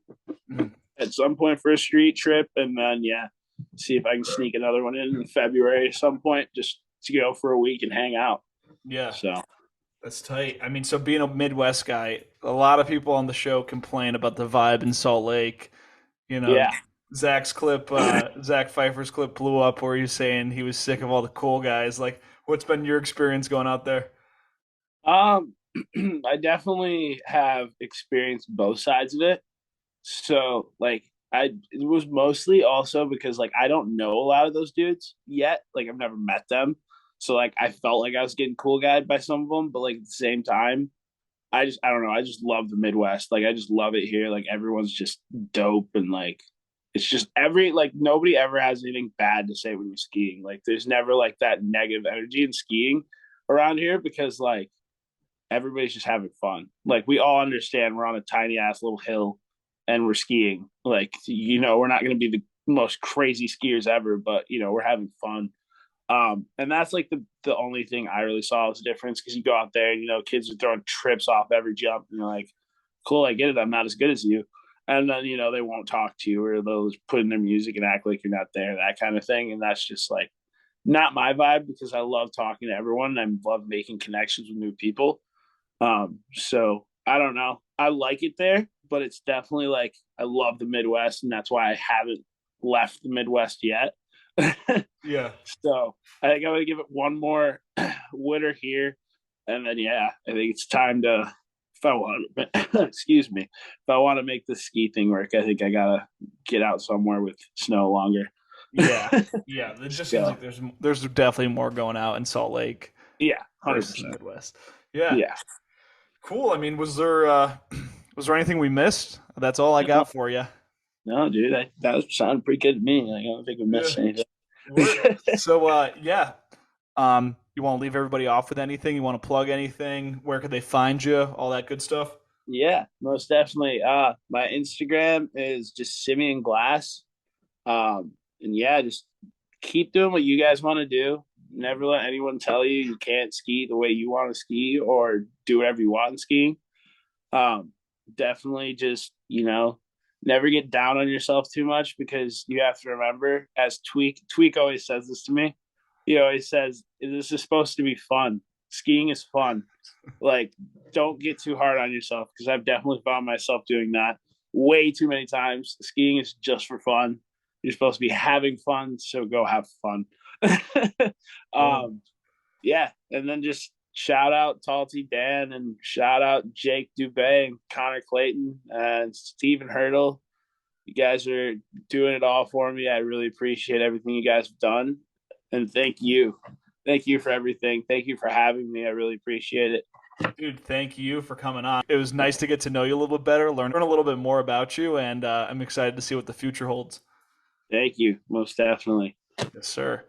Mhm. at some point for a street trip, and then yeah, see if I can sneak another one in February at some point, just to go for a week and hang out. Yeah. So That's tight. I mean, so being a Midwest guy, a lot of people on the show complain about the vibe in Salt Lake. You know, yeah. Zach Pfeiffer's clip blew up where he's saying he was sick of all the cool guys. Like, what's been your experience going out there? Um, I definitely have experienced both sides of it. So like it was mostly also because like I don't know a lot of those dudes yet. Like I've never met them. So like I felt like I was getting cool guy by some of them, but like at the same time, I don't know, I just love the Midwest. Like I just love it here. Like everyone's just dope, and like it's just every like nobody ever has anything bad to say when you're skiing. Like there's never like that negative energy in skiing around here because like everybody's just having fun. Like we all understand we're on a tiny ass little hill and we're skiing. Like, we're not going to be the most crazy skiers ever, but we're having fun. And that's like the only thing I really saw was a difference because you go out there and kids are throwing trips off every jump, and you're like, cool, I get it, I'm not as good as you. And then they won't talk to you, or they'll just put in their music and act like you're not there, that kind of thing. And that's just like not my vibe because I love talking to everyone and I love making connections with new people. So I don't know. I like it there, but it's definitely like I love the Midwest, and that's why I haven't left the Midwest yet. Yeah. So I think I'm gonna give it one more winter here, and then yeah, I think it's time to. If I want, excuse me, if I want to make the ski thing work, I think I gotta get out somewhere with snow longer. Yeah. Yeah. It just seems Go. like there's definitely more going out in Salt Lake Yeah, 100%. versus the Midwest. Yeah. Yeah. Cool. I mean, was there anything we missed? That's all I No, got for you. no, dude, that was sounding pretty good to me. Like, I don't think we Yeah. missed anything. So yeah. You want to leave everybody off with anything? You want to plug anything? Where could they find you? All that good stuff. Yeah, most definitely. My Instagram is just Simeon Glass. And yeah, just keep doing what you guys want to do. Never let anyone tell you you can't ski the way you want to ski or do whatever you want in skiing. Um, Definitely just, never get down on yourself too much because you have to remember, as Tweak always says this to me. He always says, this is supposed to be fun. Skiing is fun. Like, don't get too hard on yourself because I've definitely found myself doing that way too many times. Skiing is just for fun. You're supposed to be having fun, so go have fun. Cool. um, yeah, and then just shout out Talty Dan and shout out Jake Dube and Connor Clayton and Stephen Hurdle. You guys are doing it all for me. I really appreciate everything you guys have done. And thank you. Thank you for everything. Thank you for having me. I really appreciate it. Dude, thank you for coming on. It was nice to get to know you a little bit better, learn a little bit more about you, and I'm excited to see what the future holds. Thank you. Most definitely. Yes, sir.